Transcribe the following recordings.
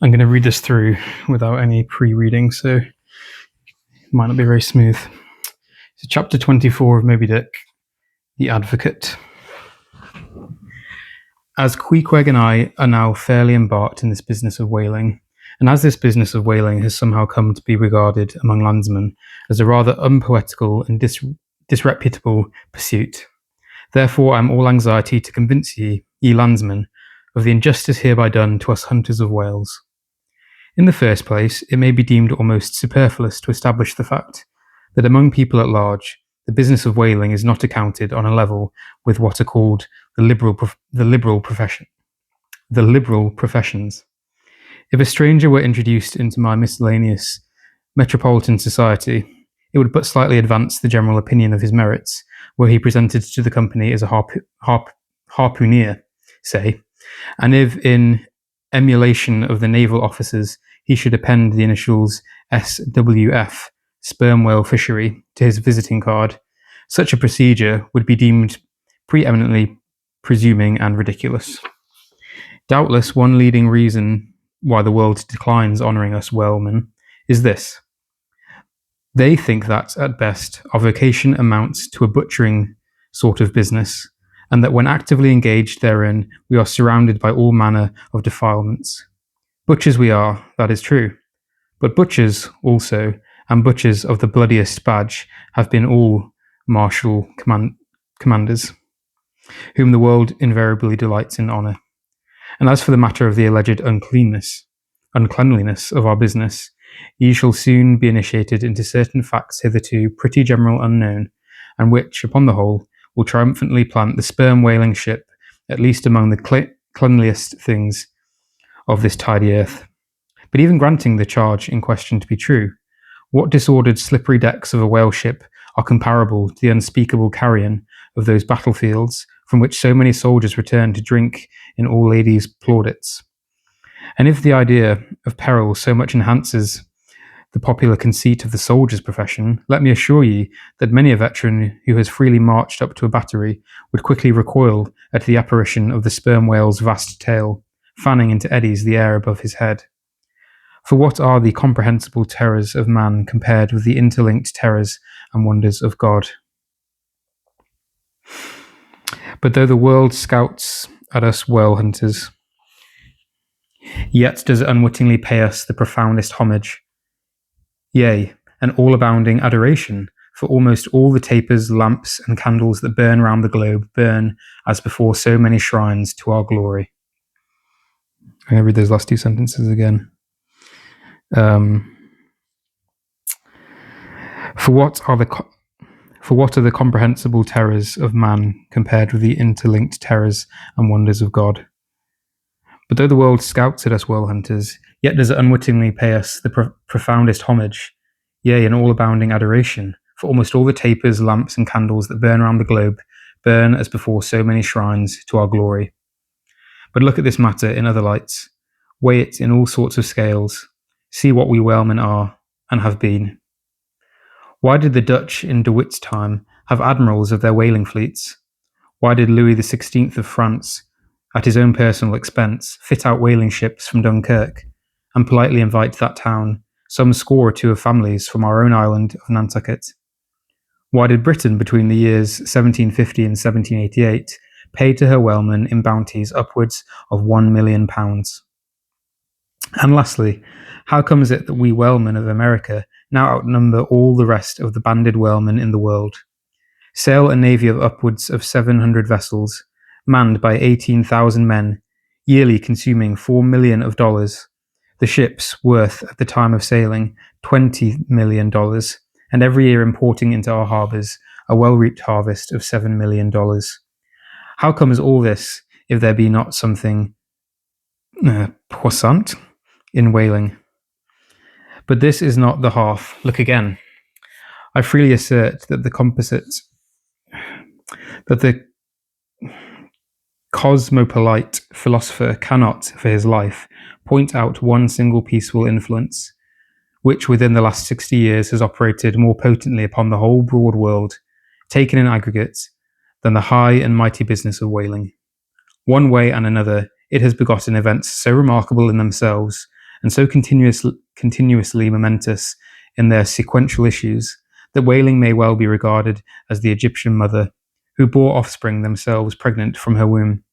I'm going to read this through without any pre-reading, so it might not be very smooth. So chapter 24 of Moby Dick, The Advocate. As Queequeg and I are now fairly embarked in this business of whaling, and as this business of whaling has somehow come to be regarded among landsmen as a rather unpoetical and disreputable pursuit, therefore I am all anxiety to convince ye landsmen, of the injustice hereby done to us hunters of whales. In the first place, it may be deemed almost superfluous to establish the fact that among people at large, the business of whaling is not accounted on a level with what are called the liberal professions. If a stranger were introduced into my miscellaneous metropolitan society, it would but slightly advance the general opinion of his merits, were he presented to the company as a harpooner, say, and if in emulation of the naval officers he should append the initials SWF, sperm whale fishery, to his visiting card, such a procedure would be deemed preeminently presuming and ridiculous. Doubtless one leading reason why the world declines honouring us whalemen is this. They think that, at best, our vocation amounts to a butchering sort of business, and that when actively engaged therein, we are surrounded by all manner of defilements. Butchers we are, that is true, but butchers also, and butchers of the bloodiest badge, have been all martial commanders, whom the world invariably delights in honour. And as for the matter of the alleged uncleanliness of our business, ye shall soon be initiated into certain facts hitherto pretty general unknown, and which, upon the whole, will triumphantly plant the sperm whaling ship at least among the cleanliest things of this tidy earth. But even granting the charge in question to be true, what disordered slippery decks of a whale ship are comparable to the unspeakable carrion of those battlefields from which so many soldiers return to drink in all ladies' plaudits? And if the idea of peril so much enhances the popular conceit of the soldier's profession, let me assure ye that many a veteran who has freely marched up to a battery would quickly recoil at the apparition of the sperm whale's vast tail, fanning into eddies the air above his head. For what are the comprehensible terrors of man compared with the interlinked terrors and wonders of God? But though the world scouts at us whale hunters, yet does it unwittingly pay us the profoundest homage, yea, an all-abounding adoration, for almost all the tapers, lamps, and candles that burn round the globe burn, as before so many shrines, to our glory. I'm going to read those last two sentences again. For what are the comprehensible terrors of man compared with the interlinked terrors and wonders of God? But though the world scouts at us whale hunters, yet does it unwittingly pay us the profoundest homage, yea, an all-abounding adoration, for almost all the tapers, lamps, and candles that burn round the globe burn, as before so many shrines, to our glory. But look at this matter in other lights, weigh it in all sorts of scales, see what we whalemen are, and have been. Why did the Dutch in De Witt's time have admirals of their whaling fleets? Why did Louis XVI of France, at his own personal expense, fit out whaling ships from Dunkirk, and politely invite to that town some score or two of families from our own island of Nantucket? Why did Britain, between the years 1750 and 1788, pay to her whalemen in bounties upwards of £1 million? And lastly, how comes it that we whalemen of America now outnumber all the rest of the banded whalemen in the world, sail a navy of upwards of 700 vessels, manned by 18,000 men, yearly consuming $4 million, the ships worth at the time of sailing $20 million, and every year importing into our harbours a well-reaped harvest of $7 million? How comes all this, if there be not something puissant in whaling? But this is not the half. Look again. I freely assert that the cosmopolite philosopher cannot, for his life, point out one single peaceful influence, which within the last 60 years has operated more potently upon the whole broad world, taken in aggregate, than the high and mighty business of whaling. One way and another, it has begotten events so remarkable in themselves and so continuously momentous in their sequential issues, that whaling may well be regarded as the Egyptian mother who bore offspring themselves pregnant from her womb.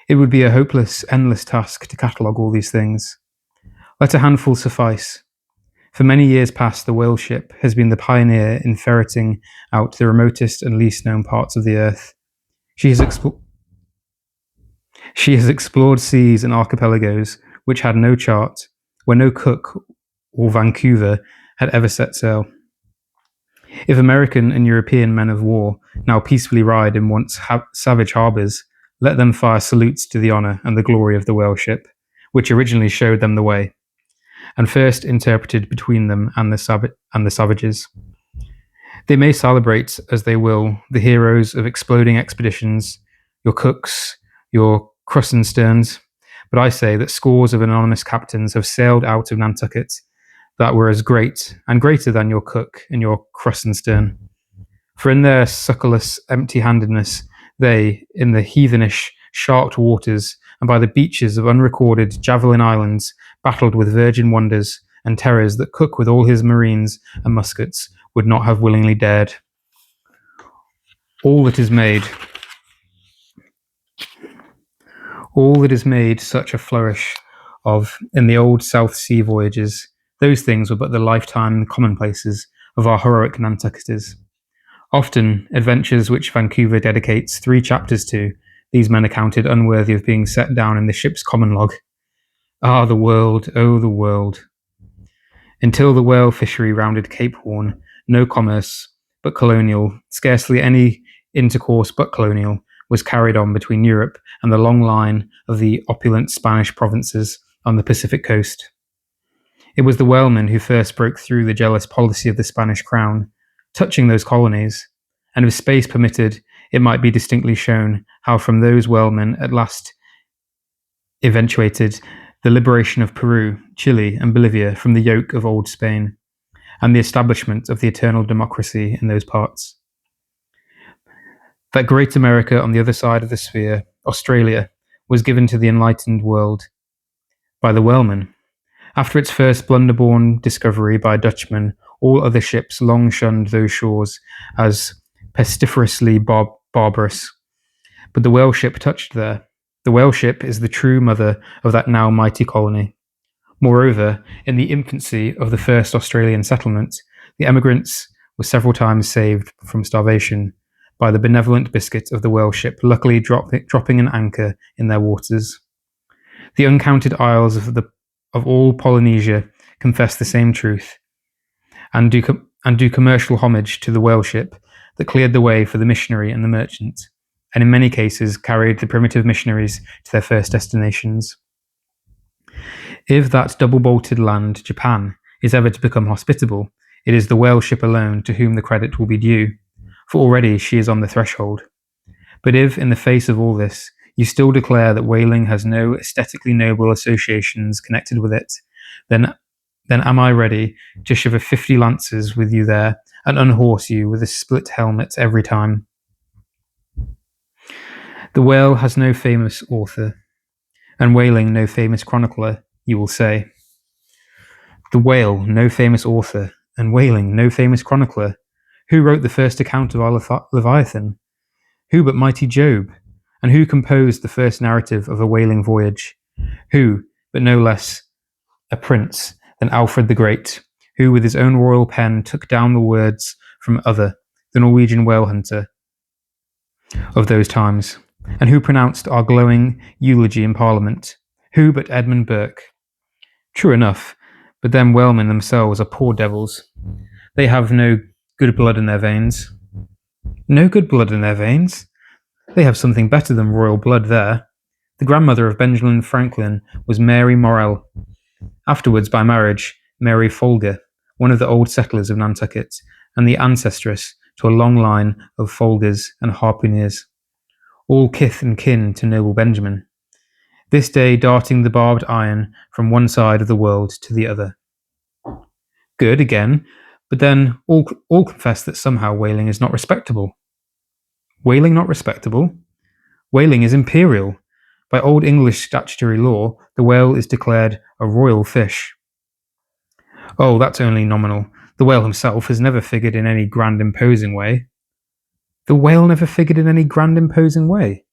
It would be a hopeless, endless task to catalogue all these things. Let a handful suffice. For many years past, the whale ship has been the pioneer in ferreting out the remotest and least known parts of the earth. She has explored seas and archipelagos which had no chart, where no Cook or Vancouver had ever set sail. If American and European men of war now peacefully ride in once savage harbours, let them fire salutes to the honour and the glory of the whale ship, which originally showed them the way, and first interpreted between them and the savages. They may celebrate as they will the heroes of exploding expeditions, your Cooks, your Krusensterns, but I say that scores of anonymous captains have sailed out of Nantucket that were as great and greater than your Cook and your Krusenstern. For in their succorless empty-handedness, they, in the heathenish, sharked waters and by the beaches of unrecorded Javelin Islands, battled with virgin wonders and terrors that Cook with all his marines and muskets would not have willingly dared. All that is made such a flourish of in the old South Sea voyages, those things were but the lifetime commonplaces of our heroic Nantucketers. Often, adventures which Vancouver dedicates 3 chapters to, these men accounted unworthy of being set down in the ship's common log. Ah, the world, oh, the world. Until the whale fishery rounded Cape Horn, no commerce but colonial, scarcely any intercourse but colonial, was carried on between Europe and the long line of the opulent Spanish provinces on the Pacific coast. It was the whalemen who first broke through the jealous policy of the Spanish crown, touching those colonies, and if space permitted, it might be distinctly shown how from those whalemen at last eventuated the liberation of Peru, Chile, and Bolivia from the yoke of old Spain, and the establishment of the eternal democracy in those parts. That great America on the other side of the sphere, Australia, was given to the enlightened world by the whalemen. After its first blunder-born discovery by Dutchmen, all other ships long shunned those shores as pestiferously barbarous. But the whale ship touched there. The whale ship is the true mother of that now mighty colony. Moreover, in the infancy of the first Australian settlement, the emigrants were several times saved from starvation by the benevolent biscuit of the whale ship luckily dropping an anchor in their waters. The uncounted isles of all Polynesia confess the same truth, and do commercial homage to the whale ship that cleared the way for the missionary and the merchant, and in many cases carried the primitive missionaries to their first destinations. If that double-bolted land, Japan, is ever to become hospitable, it is the whale ship alone to whom the credit will be due, for already she is on the threshold. But if, in the face of all this, you still declare that whaling has no aesthetically noble associations connected with it, then am I ready to shiver 50 lances with you there and unhorse you with a split helmet every time. The whale has no famous author, and whaling no famous chronicler, you will say. The whale no famous author, and whaling no famous chronicler. Who wrote the first account of our Leviathan? Who but mighty Job? And who composed the first narrative of a whaling voyage? Who, but no less a prince than Alfred the Great, who with his own royal pen took down the words from Other, the Norwegian whale hunter of those times, and who pronounced our glowing eulogy in Parliament? Who but Edmund Burke? True enough, but them whalemen themselves are poor devils. They have no good blood in their veins. No good blood in their veins? They have something better than royal blood there. The grandmother of Benjamin Franklin was Mary Morrell, afterwards by marriage Mary Folger, one of the old settlers of Nantucket, and the ancestress to a long line of Folgers and harpooneers, all kith and kin to noble Benjamin, this day darting the barbed iron from one side of the world to the other. Good again, but then all confess that somehow whaling is not respectable. Whaling not respectable? Whaling is imperial. By Old English statutory law, the whale is declared a royal fish. Oh, that's only nominal. The whale himself has never figured in any grand imposing way. The whale never figured in any grand imposing way.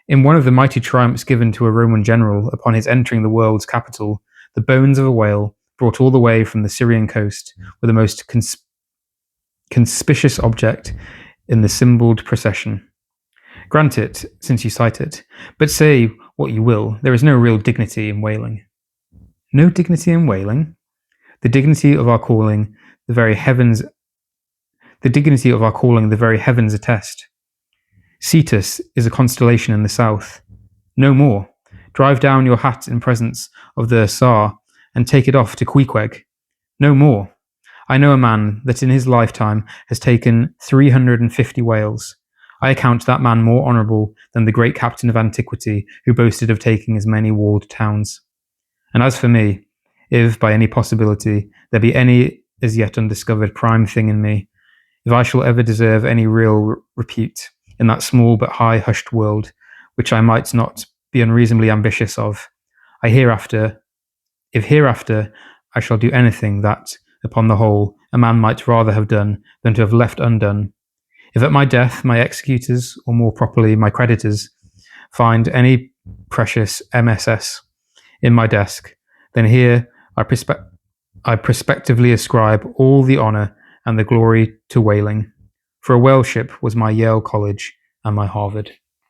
In one of the mighty triumphs given to a Roman general upon his entering the world's capital, the bones of a whale, brought all the way from the Syrian coast, were the most conspicuous object in the symboled procession. Grant it, since you cite it, but say what you will, there is no real dignity in whaling. No dignity in whaling? The dignity of our calling, the very heavens attest. Cetus is a constellation in the south. No more. Drive down your hat in presence of the Tsar and take it off to Queequeg. No more. I know a man that in his lifetime has taken 350 whales. I account that man more honourable than the great captain of antiquity who boasted of taking as many walled towns. And as for me, if by any possibility there be any as yet undiscovered prime thing in me, if I shall ever deserve any real repute in that small but high hushed world, which I might not be unreasonably ambitious of, if hereafter I shall do anything that, upon the whole, a man might rather have done than to have left undone, if at my death my executors, or more properly my creditors, find any precious MSS in my desk, then here I prospectively ascribe all the honour and the glory to whaling, for a whale ship was my Yale College and my Harvard.